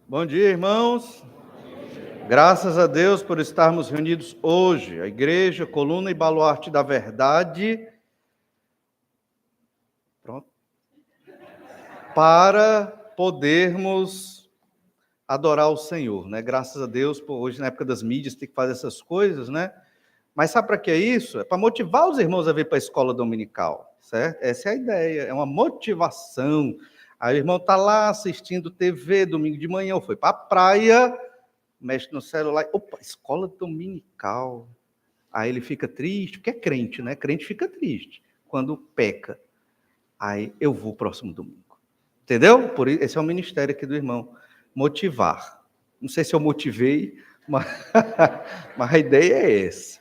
Bom dia, irmãos. Graças a Deus por estarmos reunidos hoje, a igreja, coluna e baluarte da verdade, para podermos adorar o Senhor, né? Graças a Deus, hoje na época das mídias tem que fazer essas coisas, né? Mas sabe para que é isso? É para motivar os irmãos a vir para a escola dominical, certo? Essa é a ideia, é uma motivação. Aí o irmão está lá assistindo TV domingo de manhã, ou foi para a praia, mexe no celular, opa, escola dominical. Aí ele fica triste, porque é crente, né? Crente fica triste quando peca. Aí eu vou próximo domingo. Entendeu? Por isso, esse é o ministério aqui do irmão. Motivar. Não sei se eu motivei, mas, mas a ideia é essa.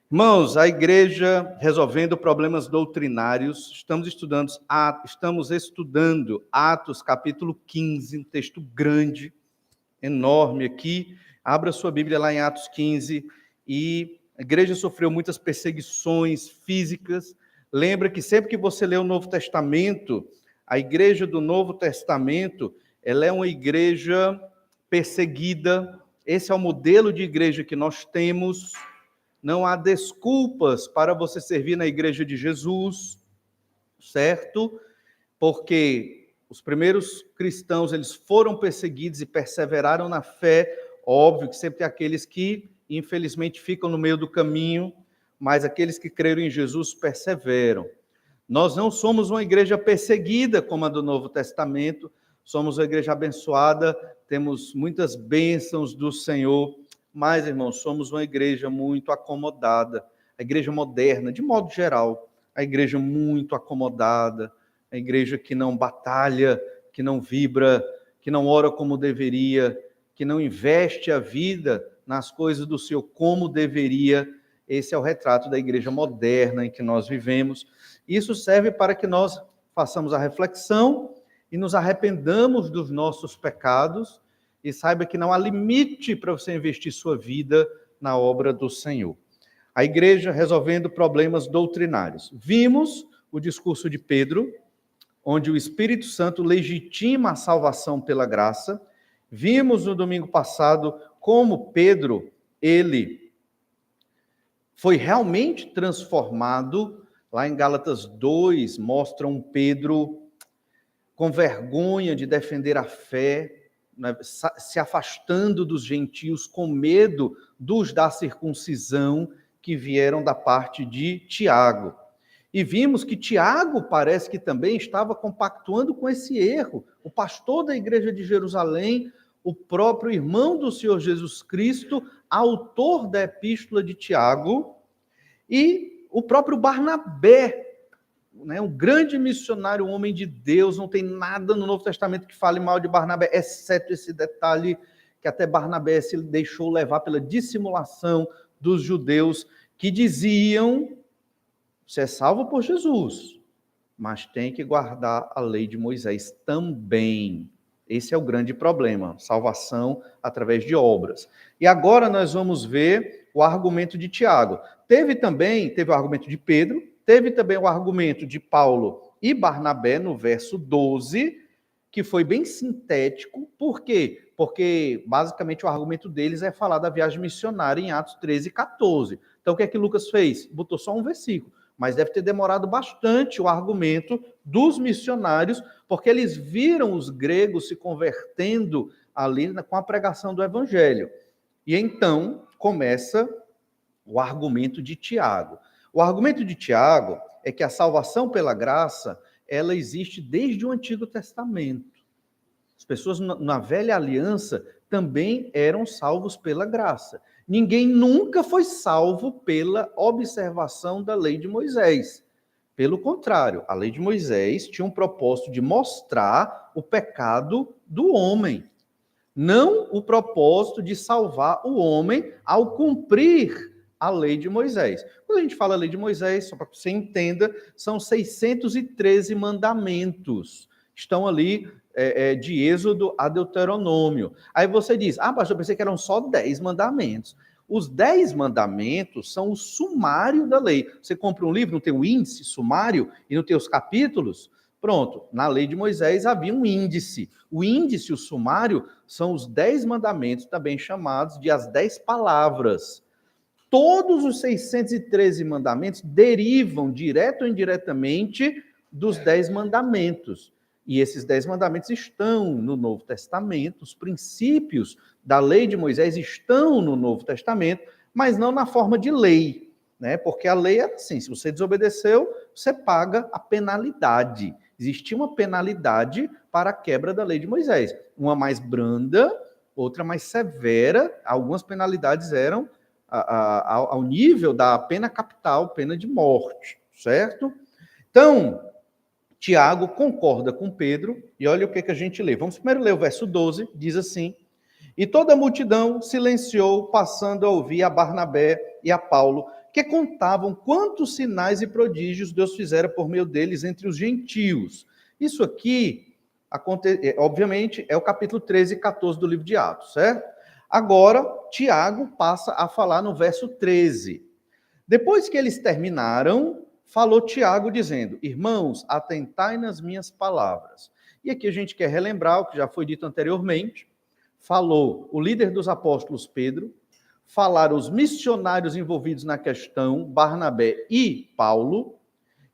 Irmãos, a igreja resolvendo problemas doutrinários, estamos estudando Atos capítulo 15, um texto grande, enorme aqui. Abra sua Bíblia lá em Atos 15. E a igreja sofreu muitas perseguições físicas. Lembra que sempre que você lê o Novo Testamento, a igreja do Novo Testamento, ela é uma igreja perseguida. Esse é o modelo de igreja que nós temos. Não há desculpas para você servir na igreja de Jesus, certo? Porque os primeiros cristãos, eles foram perseguidos e perseveraram na fé. Óbvio que sempre tem aqueles que, infelizmente, ficam no meio do caminho, mas aqueles que creram em Jesus perseveram. Nós não somos uma igreja perseguida como a do Novo Testamento, somos uma igreja abençoada, temos muitas bênçãos do Senhor, mas, irmãos, somos uma igreja muito acomodada, a igreja moderna, de modo geral, a igreja muito acomodada, a igreja que não batalha, que não vibra, que não ora como deveria, que não investe a vida nas coisas do Senhor como deveria. Esse é o retrato da igreja moderna em que nós vivemos. Isso serve para que nós façamos a reflexão e nos arrependamos dos nossos pecados e saiba que não há limite para você investir sua vida na obra do Senhor. A igreja resolvendo problemas doutrinários. Vimos o discurso de Pedro, onde o Espírito Santo legitima a salvação pela graça. Vimos no domingo passado como Pedro, ele foi realmente transformado. Lá em Gálatas 2, mostra um Pedro com vergonha de defender a fé, né, se afastando dos gentios, com medo dos da circuncisão que vieram da parte de Tiago. E vimos que Tiago parece que também estava compactuando com esse erro. O pastor da igreja de Jerusalém, o próprio irmão do Senhor Jesus Cristo, autor da epístola de Tiago, e o próprio Barnabé, né, um grande missionário, um homem de Deus. Não tem nada no Novo Testamento que fale mal de Barnabé, exceto esse detalhe que até Barnabé se deixou levar pela dissimulação dos judeus que diziam: você é salvo por Jesus, mas tem que guardar a lei de Moisés também. Esse é o grande problema, salvação através de obras. E agora nós vamos ver o argumento de Tiago. Teve o argumento de Pedro, teve também o argumento de Paulo e Barnabé no verso 12, que foi bem sintético. Por quê? Porque basicamente o argumento deles é falar da viagem missionária em Atos 13 e 14. Então o que é que Lucas fez? Botou só um versículo. Mas deve ter demorado bastante o argumento dos missionários, porque eles viram os gregos se convertendo ali com a pregação do evangelho. E então começa o argumento de Tiago. O argumento de Tiago é que a salvação pela graça, ela existe desde o Antigo Testamento. As pessoas na velha aliança também eram salvos pela graça. Ninguém nunca foi salvo pela observação da lei de Moisés. Pelo contrário, a lei de Moisés tinha um propósito de mostrar o pecado do homem, não o propósito de salvar o homem ao cumprir a lei de Moisés. Quando a gente fala lei de Moisés, só para que você entenda, são 613 mandamentos. Estão ali de Êxodo a Deuteronômio. Aí você diz: pastor, eu pensei que eram só 10 mandamentos. Os 10 mandamentos são o sumário da lei. Você compra um livro, não tem o índice, sumário, e não tem os capítulos? Pronto, na lei de Moisés havia um índice. O índice, o sumário, são os 10 mandamentos, também chamados de as 10 palavras. Todos os 613 mandamentos derivam, direto ou indiretamente, dos 10 mandamentos. E esses 10 mandamentos estão no Novo Testamento, os princípios da lei de Moisés estão no Novo Testamento, mas não na forma de lei, né? Porque a lei era assim, se você desobedeceu, você paga a penalidade. Existia uma penalidade para a quebra da lei de Moisés, uma mais branda, outra mais severa, algumas penalidades eram ao nível da pena capital, pena de morte, certo? Então, Tiago concorda com Pedro, e olha o que a gente lê. Vamos primeiro ler o verso 12, diz assim: E toda a multidão silenciou, passando a ouvir a Barnabé e a Paulo, que contavam quantos sinais e prodígios Deus fizera por meio deles entre os gentios. Isso aqui, obviamente, é o capítulo 13 e 14 do livro de Atos, certo? Agora, Tiago passa a falar no verso 13. Depois que eles terminaram, falou Tiago dizendo: Irmãos, atentai nas minhas palavras. E aqui a gente quer relembrar o que já foi dito anteriormente. Falou o líder dos apóstolos, Pedro, falaram os missionários envolvidos na questão, Barnabé e Paulo,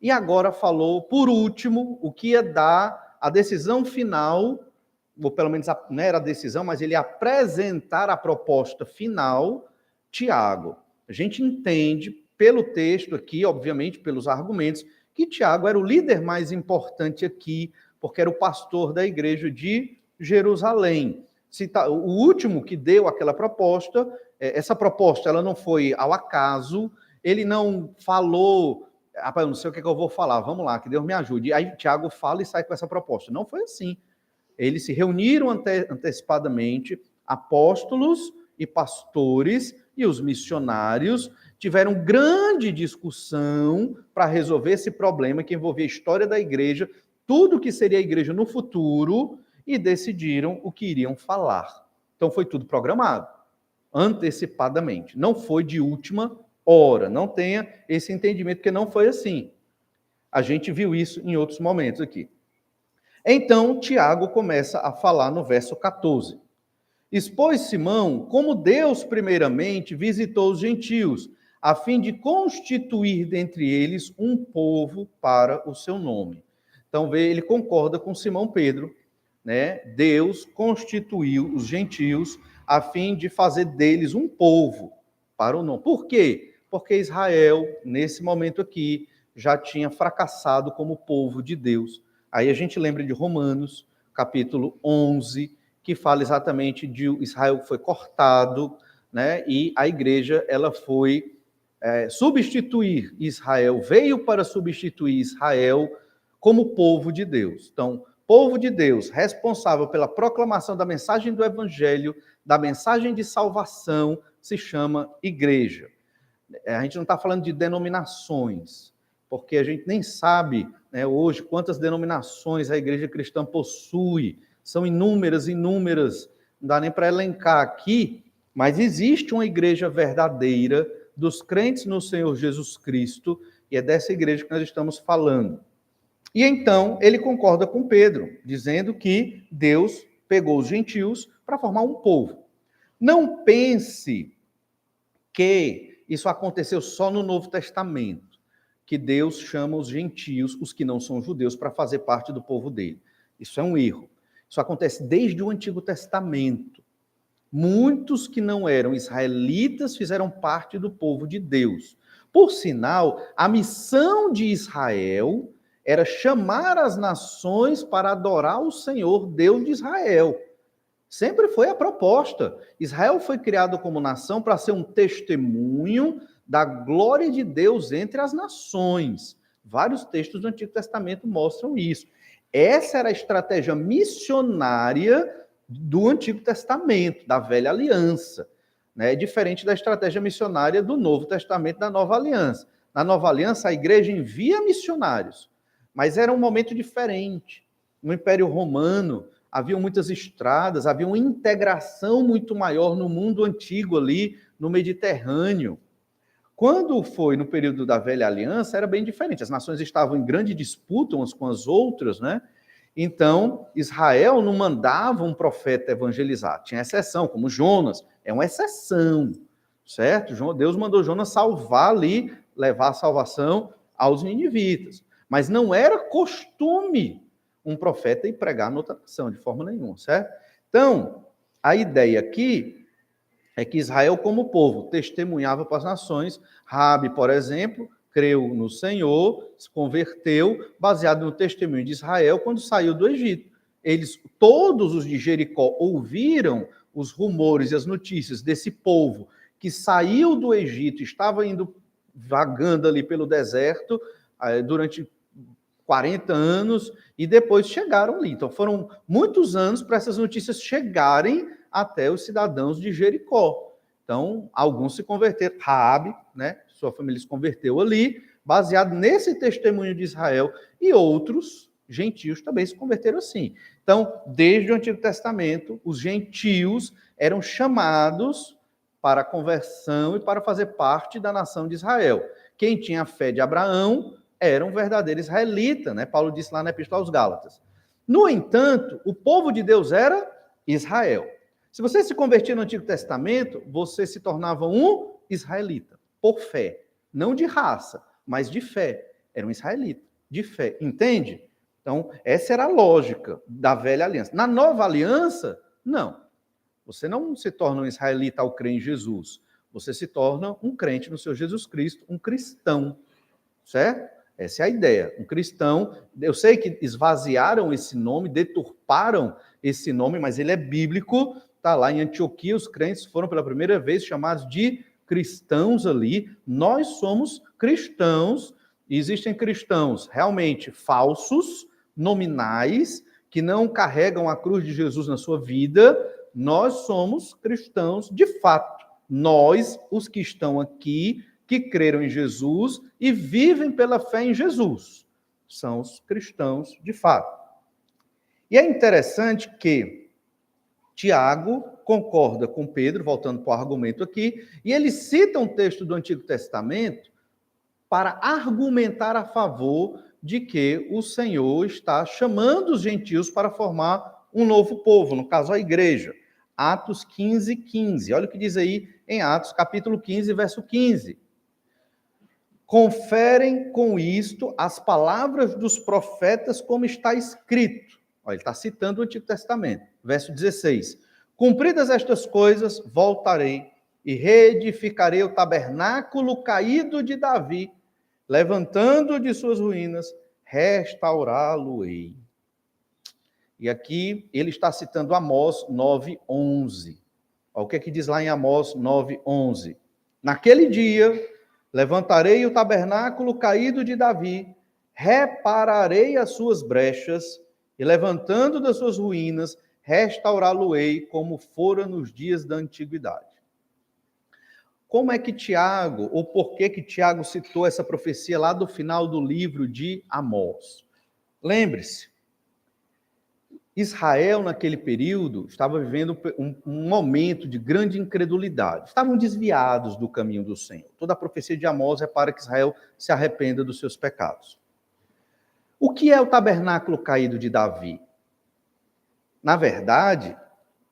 e agora falou, por último, o que ia dar a decisão final, ou pelo menos não era a decisão, mas ele ia apresentar a proposta final, Tiago. A gente entende, pelo texto aqui, obviamente, pelos argumentos, que Tiago era o líder mais importante aqui, porque era o pastor da igreja de Jerusalém. O último que deu aquela proposta, essa proposta ela não foi ao acaso, ele não falou, eu não sei o que eu vou falar, vamos lá, que Deus me ajude. Aí Tiago fala e sai com essa proposta. Não foi assim. Eles se reuniram antecipadamente, apóstolos e pastores e os missionários tiveram grande discussão para resolver esse problema que envolvia a história da igreja, tudo que seria a igreja no futuro, e decidiram o que iriam falar. Então foi tudo programado, antecipadamente. Não foi de última hora. Não tenha esse entendimento, porque não foi assim. A gente viu isso em outros momentos aqui. Então, Tiago começa a falar no verso 14. Expôs Simão como Deus primeiramente visitou os gentios, a fim de constituir dentre eles um povo para o seu nome. Então, ele concorda com Simão Pedro, né? Deus constituiu os gentios a fim de fazer deles um povo para o nome. Por quê? Porque Israel, nesse momento aqui, já tinha fracassado como povo de Deus. Aí a gente lembra de Romanos, capítulo 11, que fala exatamente de Israel que foi cortado, né? E a igreja ela foi substituir Israel, veio para substituir Israel como povo de Deus. Então, povo de Deus, responsável pela proclamação da mensagem do evangelho, da mensagem de salvação, se chama igreja. A gente não está falando de denominações, porque a gente nem sabe, né, hoje quantas denominações a igreja cristã possui. São inúmeras, não dá nem para elencar aqui, mas existe uma igreja verdadeira dos crentes no Senhor Jesus Cristo, e é dessa igreja que nós estamos falando. E então ele concorda com Pedro, dizendo que Deus pegou os gentios para formar um povo. Não pense que isso aconteceu só no Novo Testamento, que Deus chama os gentios, os que não são judeus, para fazer parte do povo dele. Isso é um erro. Isso acontece desde o Antigo Testamento. Muitos que não eram israelitas fizeram parte do povo de Deus. Por sinal, a missão de Israel era chamar as nações para adorar o Senhor, Deus de Israel. Sempre foi a proposta. Israel foi criado como nação para ser um testemunho da glória de Deus entre as nações. Vários textos do Antigo Testamento mostram isso. Essa era a estratégia missionária do Antigo Testamento, da Velha Aliança, né? Diferente da estratégia missionária do Novo Testamento, da Nova Aliança. Na Nova Aliança, a igreja envia missionários, mas era um momento diferente. No Império Romano, havia muitas estradas, havia uma integração muito maior no mundo antigo ali, no Mediterrâneo. Quando foi no período da Velha Aliança, era bem diferente. As nações estavam em grande disputa umas com as outras, né? Então, Israel não mandava um profeta evangelizar. Tinha exceção, como Jonas. É uma exceção, certo? Deus mandou Jonas salvar ali, levar a salvação aos ninivitas. Mas não era costume um profeta ir pregar noutra nação, de forma nenhuma, certo? Então, a ideia aqui é que Israel, como povo, testemunhava para as nações. Raabe, por exemplo, creu no Senhor, se converteu, baseado no testemunho de Israel, quando saiu do Egito. Todos os de Jericó, ouviram os rumores e as notícias desse povo que saiu do Egito, estava indo vagando ali pelo deserto durante 40 anos, e depois chegaram ali. Então, foram muitos anos para essas notícias chegarem até os cidadãos de Jericó. Então, alguns se converteram. Raabe, né, sua família se converteu ali, baseado nesse testemunho de Israel, e outros gentios também se converteram assim. Então, desde o Antigo Testamento, os gentios eram chamados para a conversão e para fazer parte da nação de Israel. Quem tinha a fé de Abraão era um verdadeiro israelita, né? Paulo disse lá na Epístola aos Gálatas. No entanto, o povo de Deus era Israel. Se você se convertia no Antigo Testamento, você se tornava um israelita, por fé. Não de raça, mas de fé. Era um israelita, de fé. Entende? Então, essa era a lógica da velha aliança. Na nova aliança, não. Você não se torna um israelita ao crer em Jesus. Você se torna um crente no seu Jesus Cristo, um cristão. Certo? Essa é a ideia. Um cristão, eu sei que esvaziaram esse nome, deturparam esse nome, mas ele é bíblico. Está lá em Antioquia, os crentes foram pela primeira vez chamados de cristãos ali. Nós somos cristãos. Existem cristãos realmente falsos, nominais, que não carregam a cruz de Jesus na sua vida. Nós somos cristãos de fato. Nós, os que estão aqui, que creram em Jesus e vivem pela fé em Jesus, são os cristãos de fato. E é interessante que Tiago concorda com Pedro, voltando para o argumento aqui, e ele cita um texto do Antigo Testamento para argumentar a favor de que o Senhor está chamando os gentios para formar um novo povo, no caso a igreja. Atos 15, 15. Olha o que diz aí em Atos, capítulo 15, verso 15. Conferem com isto as palavras dos profetas como está escrito. Olha, ele está citando o Antigo Testamento. Verso 16. Cumpridas estas coisas, voltarei e reedificarei o tabernáculo caído de Davi, levantando de suas ruínas, restaurá-lo-ei. E aqui ele está citando Amós 9:11. Olha o que é que diz lá em Amós 9:11. Naquele dia, levantarei o tabernáculo caído de Davi, repararei as suas brechas, e levantando das suas ruínas, restaurá-lo-ei como fora nos dias da antiguidade. Como é que Tiago, ou por que Tiago citou essa profecia lá do final do livro de Amós? Lembre-se, Israel, naquele período, estava vivendo um momento de grande incredulidade. Estavam desviados do caminho do Senhor. Toda a profecia de Amós é para que Israel se arrependa dos seus pecados. O que é o tabernáculo caído de Davi? Na verdade,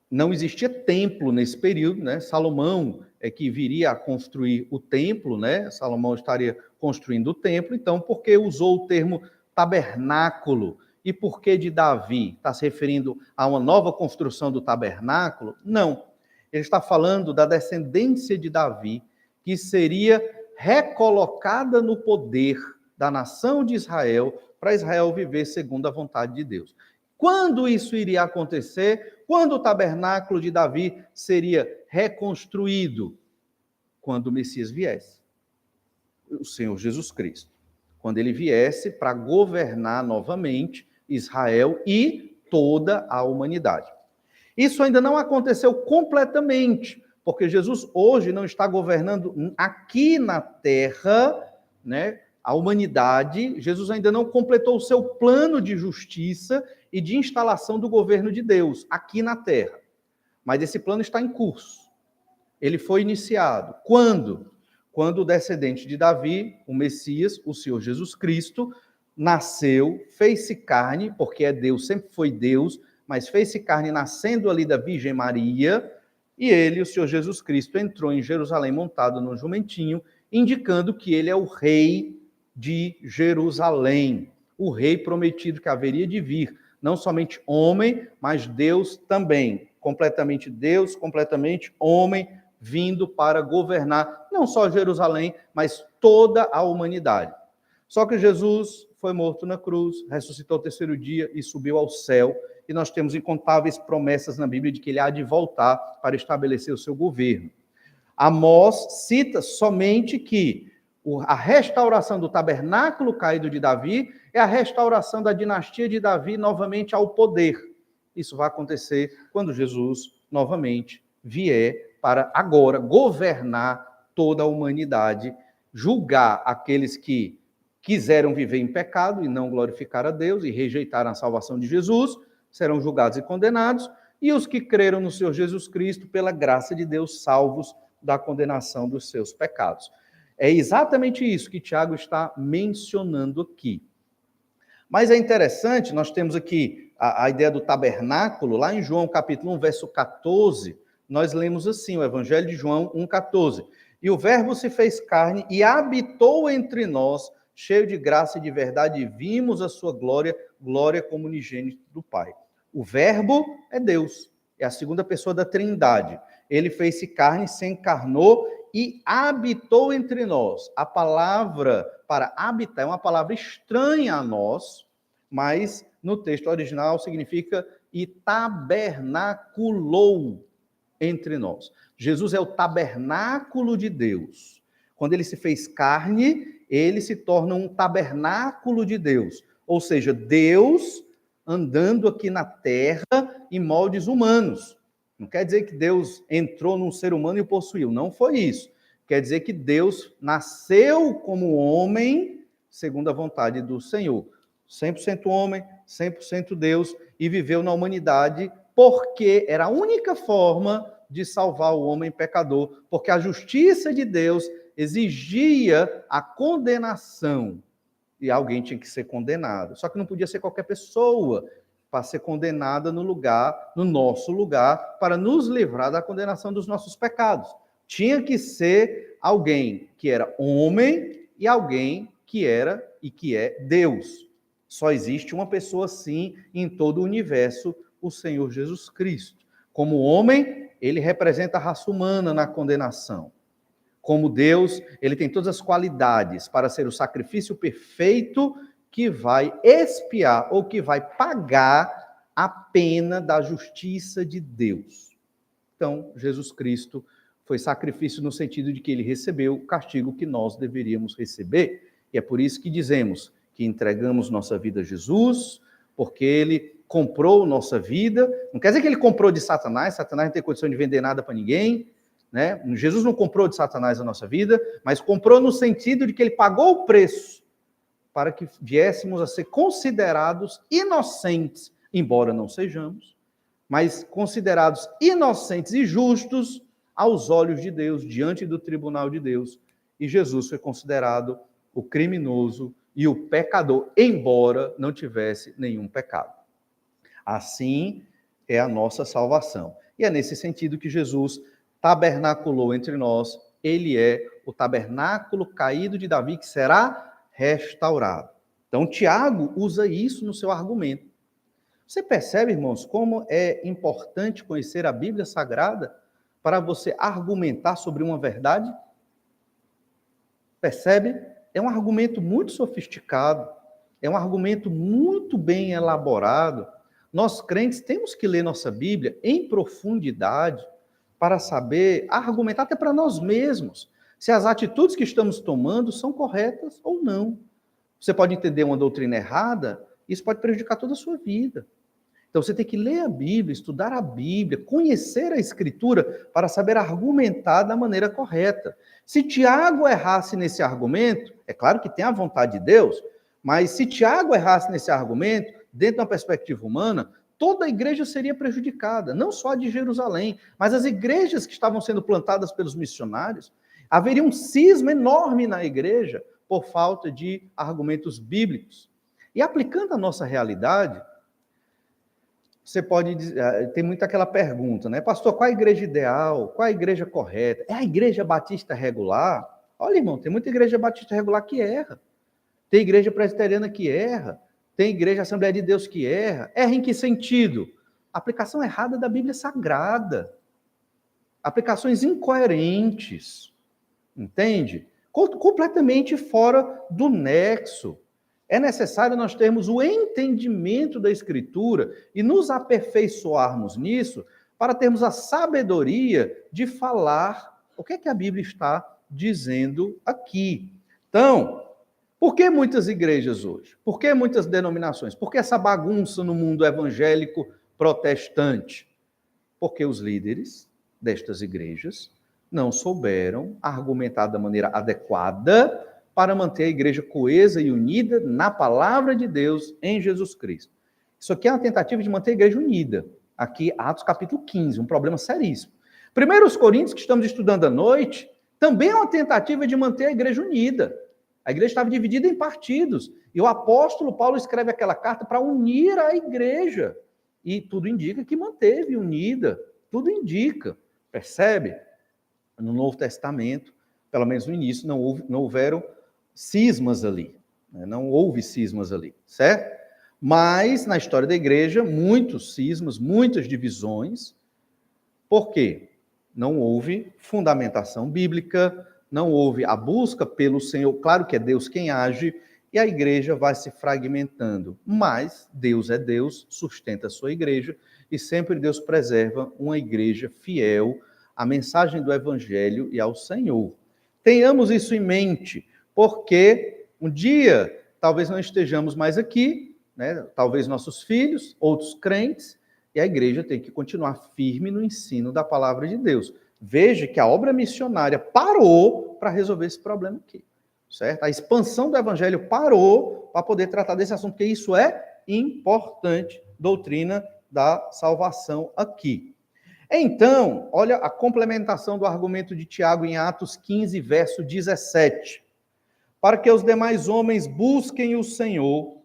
não existia templo nesse período, né? Salomão é que viria a construir o templo, né? Salomão estaria construindo o templo, então, por que usou o termo tabernáculo? E por que de Davi? Está se referindo a uma nova construção do tabernáculo? Não. Ele está falando da descendência de Davi, que seria recolocada no poder da nação de Israel, para Israel viver segundo a vontade de Deus. Quando isso iria acontecer? Quando o tabernáculo de Davi seria reconstruído? Quando o Messias viesse, o Senhor Jesus Cristo. Quando ele viesse para governar novamente Israel e toda a humanidade. Isso ainda não aconteceu completamente, porque Jesus hoje não está governando aqui na terra, né, a humanidade. Jesus ainda não completou o seu plano de justiça e de instalação do governo de Deus aqui na terra. Mas esse plano está em curso. Ele foi iniciado. Quando? quando o descendente de Davi, o Messias, o Senhor Jesus Cristo, nasceu, fez-se carne, porque é Deus, sempre foi Deus, mas fez-se carne nascendo ali da Virgem Maria, e ele, o Senhor Jesus Cristo, entrou em Jerusalém montado num jumentinho, indicando que ele é o rei de Jerusalém, o rei prometido que haveria de vir, não somente homem, mas Deus também, completamente Deus, completamente homem, vindo para governar não só Jerusalém, mas toda a humanidade. Só que Jesus foi morto na cruz, ressuscitou ao terceiro dia e subiu ao céu, e nós temos incontáveis promessas na Bíblia de que ele há de voltar para estabelecer o seu governo. Amós cita somente que a restauração do tabernáculo caído de Davi é a restauração da dinastia de Davi novamente ao poder. Isso vai acontecer quando Jesus novamente vier para agora governar toda a humanidade, julgar aqueles que quiseram viver em pecado e não glorificar a Deus e rejeitaram a salvação de Jesus, serão julgados e condenados, e os que creram no Senhor Jesus Cristo, pela graça de Deus, salvos da condenação dos seus pecados. É exatamente isso que Tiago está mencionando aqui. Mas é interessante, nós temos aqui a ideia do tabernáculo, lá em João capítulo 1, verso 14, nós lemos assim, o Evangelho de João 1,14. E o Verbo se fez carne e habitou entre nós, cheio de graça e de verdade, e vimos a sua glória, glória como unigênito do Pai. O Verbo é Deus, é a segunda pessoa da Trindade. Ele fez-se carne, se encarnou e habitou entre nós. A palavra para habitar é uma palavra estranha a nós, mas no texto original significa e tabernaculou entre nós. Jesus é o tabernáculo de Deus. Quando ele se fez carne, ele se torna um tabernáculo de Deus. Ou seja, Deus andando aqui na terra em moldes humanos. Não quer dizer que Deus entrou num ser humano e o possuiu. Não foi isso. Quer dizer que Deus nasceu como homem, segundo a vontade do Senhor. 100% homem, 100% Deus, e viveu na humanidade porque era a única forma de salvar o homem pecador, porque a justiça de Deus exigia a condenação, e alguém tinha que ser condenado. Só que não podia ser qualquer pessoa para ser condenada no nosso lugar, para nos livrar da condenação dos nossos pecados. Tinha que ser alguém que era homem e alguém que era e que é Deus. Só existe uma pessoa assim em todo o universo, o Senhor Jesus Cristo. Como homem, ele representa a raça humana na condenação. Como Deus, ele tem todas as qualidades para ser o sacrifício perfeito que vai expiar ou que vai pagar a pena da justiça de Deus. Então, Jesus Cristo foi sacrifício no sentido de que ele recebeu o castigo que nós deveríamos receber. E é por isso que dizemos que entregamos nossa vida a Jesus, porque ele comprou nossa vida. Não quer dizer que ele comprou de Satanás, Satanás não tem condição de vender nada para ninguém, né? Jesus não comprou de Satanás a nossa vida, mas comprou no sentido de que ele pagou o preço para que viéssemos a ser considerados inocentes, embora não sejamos, mas considerados inocentes e justos aos olhos de Deus, diante do tribunal de Deus. E Jesus foi considerado o criminoso e o pecador, embora não tivesse nenhum pecado. Assim é a nossa salvação. E é nesse sentido que Jesus tabernaculou entre nós. Ele é o tabernáculo caído de Davi que será restaurado. Então, Tiago usa isso no seu argumento. Você percebe, irmãos, como é importante conhecer a Bíblia Sagrada para você argumentar sobre uma verdade? Percebe? É um argumento muito sofisticado, é um argumento muito bem elaborado. Nós, crentes, temos que ler nossa Bíblia em profundidade para saber argumentar até para nós mesmos se as atitudes que estamos tomando são corretas ou não. Você pode entender uma doutrina errada, isso pode prejudicar toda a sua vida. Então você tem que ler a Bíblia, estudar a Bíblia, conhecer a Escritura para saber argumentar da maneira correta. Se Tiago errasse nesse argumento, é claro que tem a vontade de Deus, mas se Tiago errasse nesse argumento, dentro de uma perspectiva humana, toda a igreja seria prejudicada, não só a de Jerusalém, mas as igrejas que estavam sendo plantadas pelos missionários. Haveria um cisma enorme na igreja por falta de argumentos bíblicos. E aplicando a nossa realidade, você pode dizer, tem muito aquela pergunta, né? Pastor, qual a igreja ideal? Qual a igreja correta? É a igreja batista regular? Olha, irmão, tem muita igreja batista regular que erra. Tem igreja presbiteriana que erra. Tem igreja Assembleia de Deus que erra. Erra em que sentido? Aplicação errada da Bíblia Sagrada. Aplicações incoerentes. Entende? Completamente fora do nexo. É necessário nós termos o entendimento da Escritura e nos aperfeiçoarmos nisso para termos a sabedoria de falar o que é que a Bíblia está dizendo aqui. Então, por que muitas igrejas hoje? Por que muitas denominações? Por que essa bagunça no mundo evangélico protestante? Porque os líderes destas igrejas não souberam argumentar da maneira adequada para manter a igreja coesa e unida na palavra de Deus em Jesus Cristo. Isso aqui é uma tentativa de manter a igreja unida. Aqui, Atos capítulo 15, um problema seríssimo. 1 Coríntios, que estamos estudando à noite, também é uma tentativa de manter a igreja unida. A igreja estava dividida em partidos. E o apóstolo Paulo escreve aquela carta para unir a igreja. E tudo indica que manteve unida. Tudo indica. Percebe? No Novo Testamento, pelo menos no início, não houveram cismas ali. Não houve cismas ali, certo? Mas, na história da igreja, muitos cismas, muitas divisões. Por quê? Não houve fundamentação bíblica, não houve a busca pelo Senhor. Claro que é Deus quem age, e a igreja vai se fragmentando. Mas Deus é Deus, sustenta a sua igreja, e sempre Deus preserva uma igreja fiel à mensagem do Evangelho e ao Senhor. Tenhamos isso em mente, porque um dia talvez não estejamos mais aqui, né? Talvez nossos filhos, outros crentes, e a igreja tem que continuar firme no ensino da palavra de Deus. Veja que a obra missionária parou para resolver esse problema aqui, certo? A expansão do evangelho parou para poder tratar desse assunto, porque isso é importante, doutrina da salvação aqui. Então, olha a complementação do argumento de Tiago em Atos 15, verso 17. Para que os demais homens busquem o Senhor.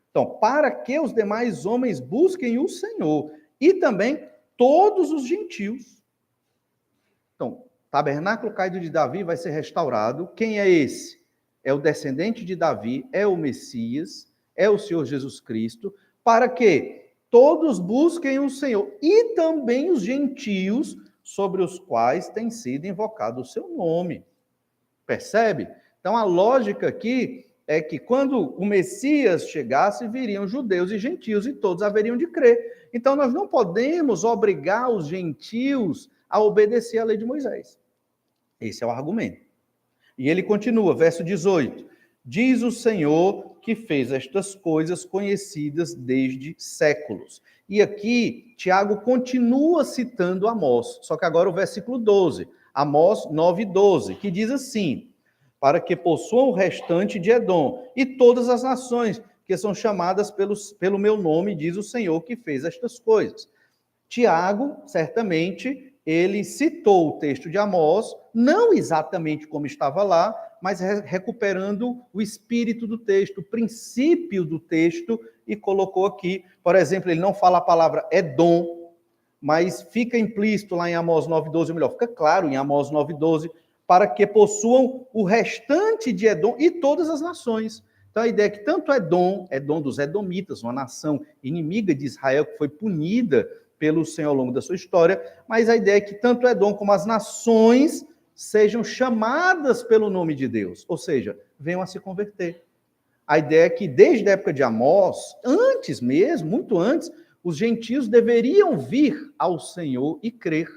Então, para que os demais homens busquem o Senhor. E também todos os gentios. Então, o tabernáculo caído de Davi vai ser restaurado. Quem é esse? É o descendente de Davi, é o Messias, é o Senhor Jesus Cristo. Para que todos busquem o Senhor. E também os gentios sobre os quais tem sido invocado o seu nome. Percebe? Então, a lógica aqui é que quando o Messias chegasse, viriam judeus e gentios, e todos haveriam de crer. Então, nós não podemos obrigar os gentios a obedecer à lei de Moisés. Esse é o argumento. E ele continua, verso 18. Diz o Senhor que fez estas coisas conhecidas desde séculos. E aqui, Tiago continua citando Amós, só que agora o versículo 12. Amós 9:12, que diz assim: para que possuam o restante de Edom e todas as nações que são chamadas pelo meu nome, diz o Senhor que fez estas coisas. Tiago, certamente, ele citou o texto de Amós, não exatamente como estava lá, mas recuperando o espírito do texto, o princípio do texto, e colocou aqui, por exemplo, ele não fala a palavra Edom, mas fica implícito lá em Amós 9:12, ou melhor, fica claro em Amós 9:12, para que possuam o restante de Edom e todas as nações. Então a ideia é que tanto Edom dos Edomitas, uma nação inimiga de Israel que foi punida pelo Senhor ao longo da sua história, mas a ideia é que tanto Edom como as nações sejam chamadas pelo nome de Deus, ou seja, venham a se converter. A ideia é que desde a época de Amós, antes mesmo, muito antes, os gentios deveriam vir ao Senhor e crer.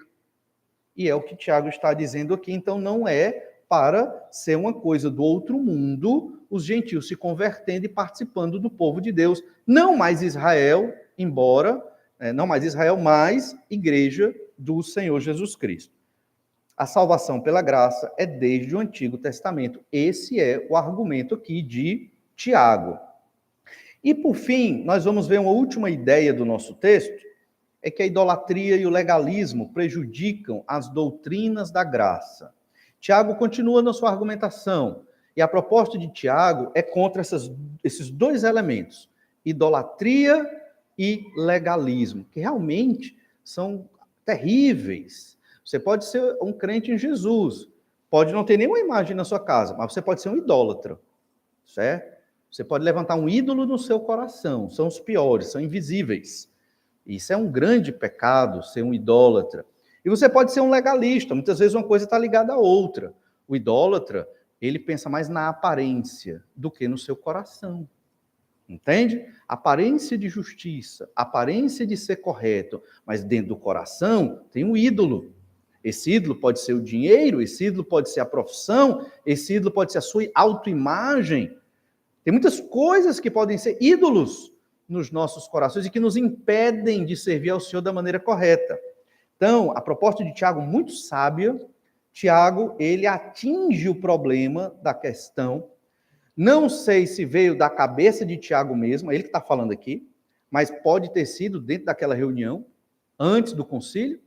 E é o que Tiago está dizendo aqui, então não é para ser uma coisa do outro mundo, os gentios se convertendo e participando do povo de Deus. Não mais Israel, não mais Israel, mas igreja do Senhor Jesus Cristo. A salvação pela graça é desde o Antigo Testamento. Esse é o argumento aqui de Tiago. E por fim, nós vamos ver uma última ideia do nosso texto, é que a idolatria e o legalismo prejudicam as doutrinas da graça. Tiago continua na sua argumentação. E a proposta de Tiago é contra esses dois elementos, idolatria e legalismo, que realmente são terríveis. Você pode ser um crente em Jesus, pode não ter nenhuma imagem na sua casa, mas você pode ser um idólatra, certo? Você pode levantar um ídolo no seu coração, são os piores, são invisíveis. Isso é um grande pecado, ser um idólatra. E você pode ser um legalista, muitas vezes uma coisa está ligada à outra. O idólatra, ele pensa mais na aparência do que no seu coração. Entende? Aparência de justiça, aparência de ser correto, mas dentro do coração tem um ídolo. Esse ídolo pode ser o dinheiro, esse ídolo pode ser a profissão, esse ídolo pode ser a sua autoimagem. Tem muitas coisas que podem ser ídolos nos nossos corações e que nos impedem de servir ao Senhor da maneira correta. Então, a proposta de Tiago, muito sábia, Tiago, ele atinge o problema da questão. Não sei se veio da cabeça de Tiago mesmo, ele que está falando aqui, mas pode ter sido dentro daquela reunião, antes do concílio,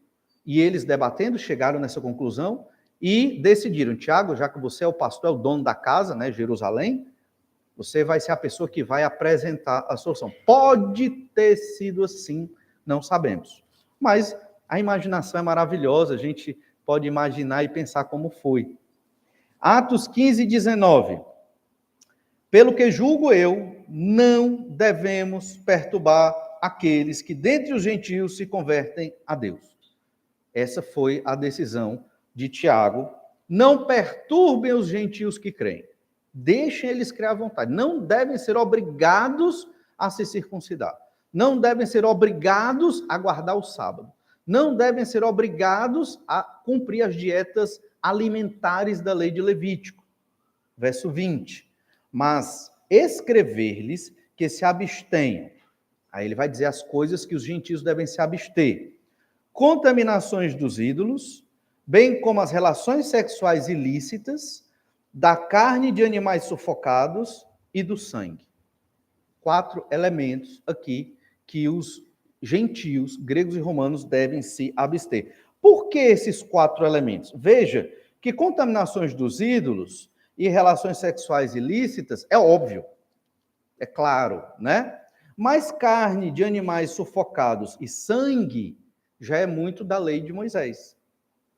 e eles debatendo, chegaram nessa conclusão e decidiram, Tiago, já que você é o pastor, é o dono da casa, né, Jerusalém, você vai ser a pessoa que vai apresentar a solução. Pode ter sido assim, não sabemos. Mas a imaginação é maravilhosa, a gente pode imaginar e pensar como foi. Atos 15, 19. Pelo que julgo eu, não devemos perturbar aqueles que dentre os gentios se convertem a Deus. Essa foi a decisão de Tiago. Não perturbem os gentios que creem. Deixem eles crer à vontade. Não devem ser obrigados a se circuncidar. Não devem ser obrigados a guardar o sábado. Não devem ser obrigados a cumprir as dietas alimentares da lei de Levítico. Verso 20. Mas escrever-lhes que se abstenham. Aí ele vai dizer as coisas que os gentios devem se abster. Contaminações dos ídolos, bem como as relações sexuais ilícitas, da carne de animais sufocados e do sangue. 4 elementos aqui que os gentios, gregos e romanos, devem se abster. Por que esses 4 elementos? Veja que contaminações dos ídolos e relações sexuais ilícitas é óbvio, é claro, né? Mas carne de animais sufocados e sangue já é muito da lei de Moisés.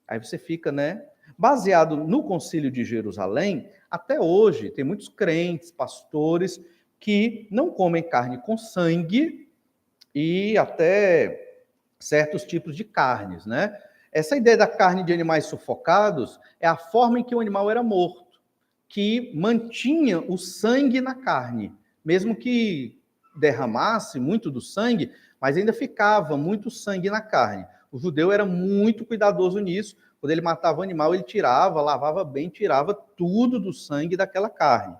Aí você fica, né? Baseado no Concílio de Jerusalém, até hoje tem muitos crentes, pastores, que não comem carne com sangue e até certos tipos de carnes, né? Essa ideia da carne de animais sufocados é a forma em que o animal era morto, que mantinha o sangue na carne, mesmo que derramasse muito do sangue, mas ainda ficava muito sangue na carne. O judeu era muito cuidadoso nisso. Quando ele matava o animal, ele tirava, lavava bem, tirava tudo do sangue daquela carne.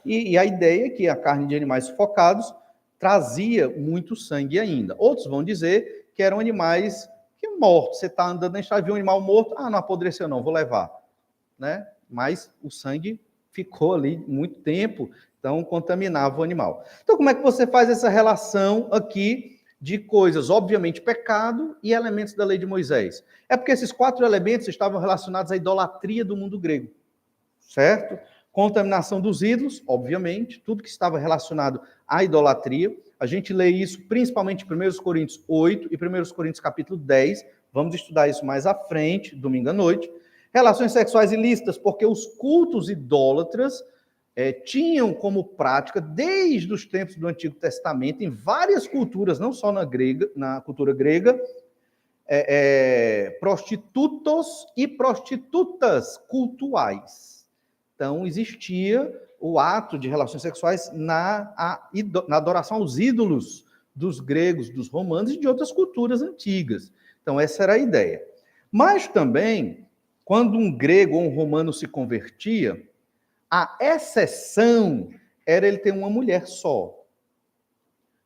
E a ideia é que a carne de animais sufocados trazia muito sangue ainda. Outros vão dizer que eram animais que mortos. Você está andando na estrada, viu um animal morto, não apodreceu não, vou levar. Né? Mas o sangue ficou ali muito tempo, então contaminava o animal. Então, como é que você faz essa relação aqui de coisas, obviamente, pecado e elementos da lei de Moisés? É porque esses 4 elementos estavam relacionados à idolatria do mundo grego, certo? Contaminação dos ídolos, obviamente, tudo que estava relacionado à idolatria. A gente lê isso principalmente em 1 Coríntios 8 e 1 Coríntios capítulo 10. Vamos estudar isso mais à frente, domingo à noite. Relações sexuais ilícitas, porque os cultos idólatras tinham como prática, desde os tempos do Antigo Testamento, em várias culturas, não só na cultura grega, prostitutos e prostitutas cultuais. Então, existia o ato de relações sexuais na adoração aos ídolos dos gregos, dos romanos e de outras culturas antigas. Então, essa era a ideia. Mas também, quando um grego ou um romano se convertia, a exceção era ele ter uma mulher só.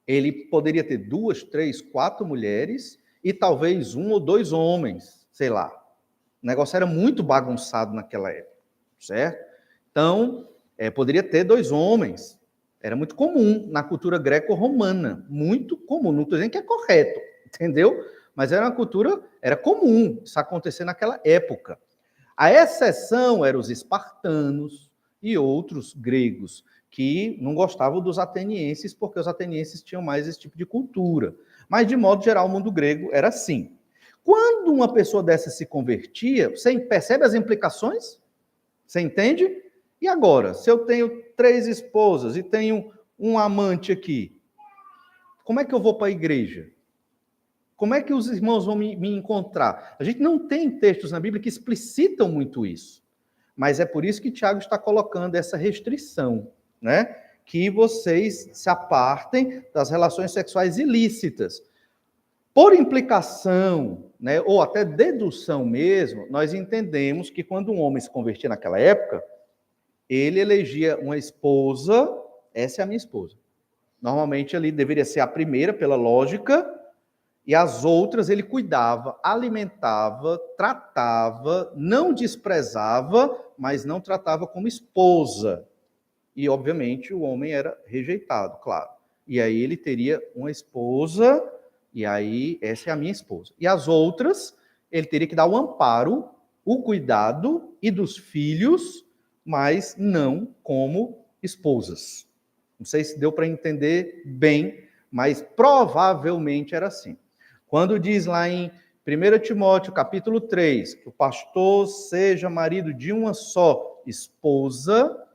Ele poderia ter 2, 3, 4 mulheres e talvez 1 ou 2 homens, sei lá. O negócio era muito bagunçado naquela época, certo? Então, poderia ter 2 homens. Era muito comum na cultura greco-romana, muito comum. Não estou dizendo que é correto, entendeu? Mas era uma cultura, era comum isso acontecer naquela época. A exceção eram os espartanos e outros gregos, que não gostavam dos atenienses, porque os atenienses tinham mais esse tipo de cultura. Mas, de modo geral, o mundo grego era assim. Quando uma pessoa dessa se convertia, você percebe as implicações? Você entende? E agora, se eu tenho 3 esposas e tenho um amante aqui, como é que eu vou para a igreja? Como é que os irmãos vão me encontrar? A gente não tem textos na Bíblia que explicitam muito isso. Mas é por isso que Tiago está colocando essa restrição, né? Que vocês se apartem das relações sexuais ilícitas. Por implicação, né, ou até dedução mesmo, nós entendemos que quando um homem se convertia naquela época, ele elegia uma esposa, essa é a minha esposa. Normalmente ali deveria ser a primeira, pela lógica, e as outras ele cuidava, alimentava, tratava, não desprezava, mas não tratava como esposa. E, obviamente, o homem era rejeitado, claro. E aí ele teria uma esposa, e aí essa é a minha esposa. E as outras, ele teria que dar o amparo, o cuidado e dos filhos, mas não como esposas. Não sei se deu para entender bem, mas provavelmente era assim. Quando diz lá em 1 Timóteo, capítulo 3, que o pastor seja marido de uma só esposa,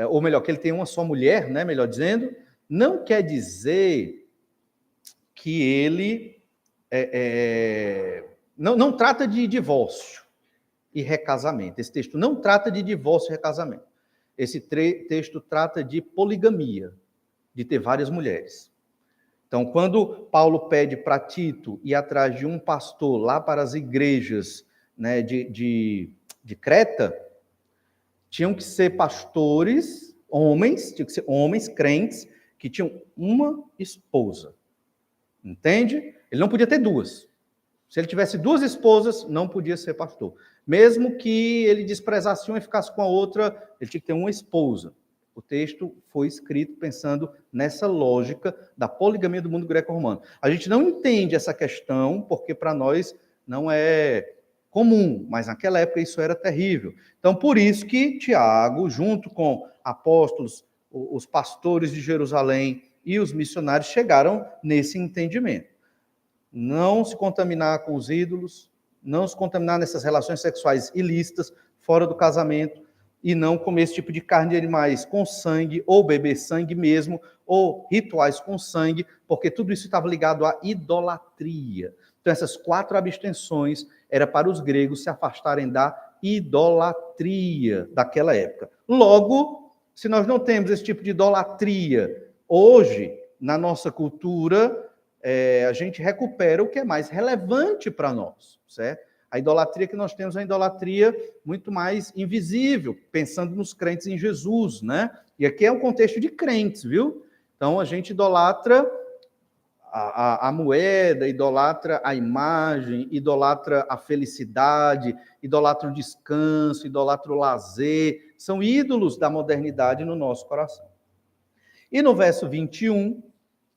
ou melhor, que ele tem uma só mulher, né, melhor dizendo, não quer dizer que ele não trata de divórcio e recasamento. Esse texto não trata de divórcio e recasamento. Esse texto trata de poligamia, de ter várias mulheres. Então, quando Paulo pede para Tito ir atrás de um pastor lá para as igrejas, né, de Creta, tinham que ser pastores, homens, tinham que ser homens crentes, que tinham uma esposa. Entende? Ele não podia ter 2. Se ele tivesse 2 esposas, não podia ser pastor. Mesmo que ele desprezasse uma e ficasse com a outra, ele tinha que ter uma esposa. O texto foi escrito pensando nessa lógica da poligamia do mundo greco-romano. A gente não entende essa questão porque para nós não é comum, mas naquela época isso era terrível. Então, por isso que Tiago, junto com apóstolos, os pastores de Jerusalém e os missionários, chegaram nesse entendimento. Não se contaminar com os ídolos, não se contaminar nessas relações sexuais ilícitas, fora do casamento, e não comer esse tipo de carne de animais com sangue, ou beber sangue mesmo, ou rituais com sangue, porque tudo isso estava ligado à idolatria. Então, essas 4 abstenções era para os gregos se afastarem da idolatria daquela época. Logo, se nós não temos esse tipo de idolatria hoje, na nossa cultura, a gente recupera o que é mais relevante para nós, certo? A idolatria que nós temos é uma idolatria muito mais invisível, pensando nos crentes em Jesus, né? E aqui é um contexto de crentes, viu? Então, a gente idolatra a moeda, idolatra a imagem, idolatra a felicidade, idolatra o descanso, idolatra o lazer. São ídolos da modernidade no nosso coração. E no verso 21,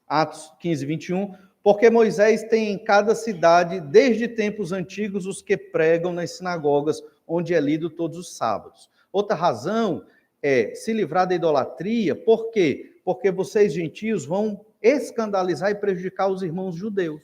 Atos 15, 21, porque Moisés tem em cada cidade, desde tempos antigos, os que pregam nas sinagogas, onde é lido todos os sábados. Outra razão é se livrar da idolatria. Por quê? Porque vocês, gentios, vão escandalizar e prejudicar os irmãos judeus.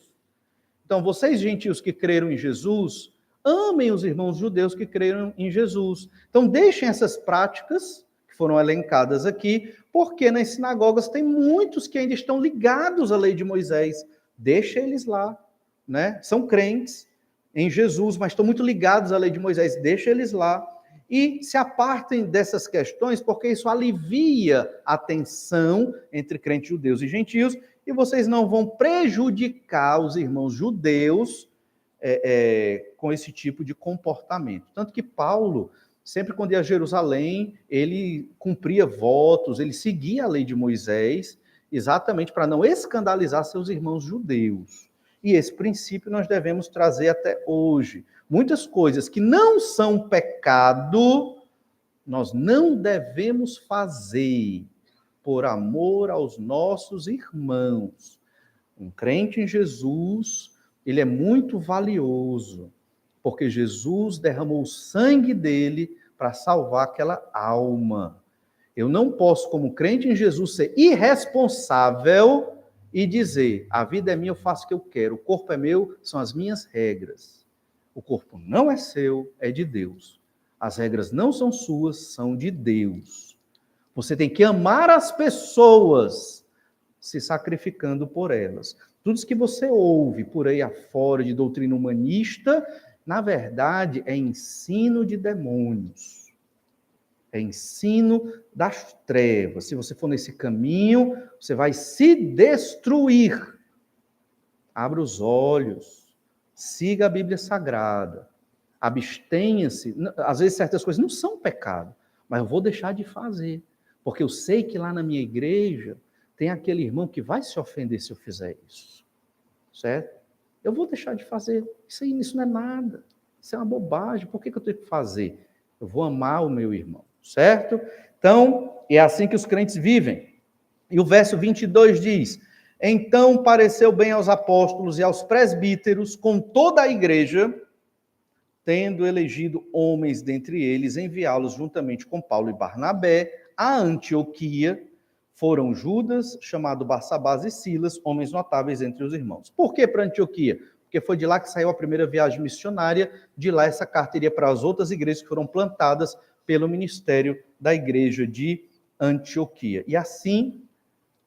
Então, vocês, gentios que creram em Jesus, amem os irmãos judeus que creram em Jesus. Então, deixem essas práticas que foram elencadas aqui, porque nas sinagogas tem muitos que ainda estão ligados à lei de Moisés. Deixa eles lá, né? São crentes em Jesus, mas estão muito ligados à lei de Moisés. Deixa eles lá. E se apartem dessas questões, porque isso alivia a tensão entre crentes judeus e gentios, e vocês não vão prejudicar os irmãos judeus com esse tipo de comportamento. Tanto que Paulo, sempre quando ia a Jerusalém, ele cumpria votos, ele seguia a lei de Moisés, exatamente para não escandalizar seus irmãos judeus. E esse princípio nós devemos trazer até hoje. Muitas coisas que não são pecado, nós não devemos fazer por amor aos nossos irmãos. Um crente em Jesus, ele é muito valioso. porque Jesus derramou o sangue dele para salvar aquela alma. Eu não posso, como crente em Jesus, ser irresponsável e dizer: a vida é minha, eu faço o que eu quero, o corpo é meu, são as minhas regras. O corpo não é seu, é de Deus. As regras não são suas, são de Deus. Você tem que amar as pessoas, se sacrificando por elas. Tudo isso que você ouve por aí afora de doutrina humanista, na verdade, é ensino de demônios. É ensino das trevas. Se você for nesse caminho, você vai se destruir. Abra os olhos. Siga a Bíblia Sagrada. Abstenha-se. Às vezes certas coisas não são pecado, mas eu vou deixar de fazer. Porque eu sei que lá na minha igreja tem aquele irmão que vai se ofender se eu fizer isso. Certo? Eu vou deixar de fazer. Isso não é nada. Isso é uma bobagem. Por que eu tenho que fazer? Eu vou amar o meu irmão. Certo? Então, é assim que os crentes vivem. E o verso 22 diz: então pareceu bem aos apóstolos e aos presbíteros, com toda a igreja, tendo elegido homens dentre eles, enviá-los juntamente com Paulo e Barnabé a Antioquia. Foram Judas, chamado Barsabás, e Silas, homens notáveis entre os irmãos. Por que para Antioquia? Porque foi de lá que saiu a primeira viagem missionária, de lá essa carta iria para as outras igrejas que foram plantadas pelo ministério da igreja de Antioquia. E assim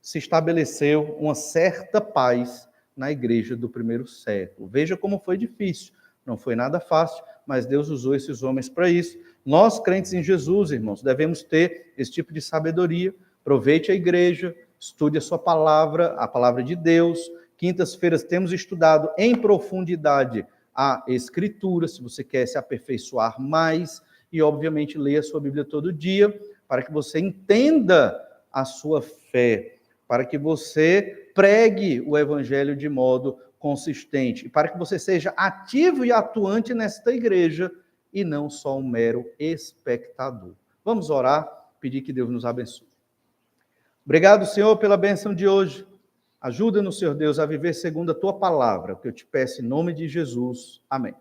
se estabeleceu uma certa paz na igreja do primeiro século. Veja como foi difícil. Não foi nada fácil, mas Deus usou esses homens para isso. Nós, crentes em Jesus, irmãos, devemos ter esse tipo de sabedoria. Aproveite a igreja, estude a sua palavra, a palavra de Deus. Quintas-feiras temos estudado em profundidade a Escritura, se você quer se aperfeiçoar mais. E, obviamente, leia a sua Bíblia todo dia, para que você entenda a sua fé, para que você pregue o Evangelho de modo consistente, e para que você seja ativo e atuante nesta igreja, e não só um mero espectador. Vamos orar, pedir que Deus nos abençoe. Obrigado, Senhor, pela bênção de hoje. Ajuda-nos, Senhor Deus, a viver segundo a Tua palavra, que eu te peço em nome de Jesus. Amém.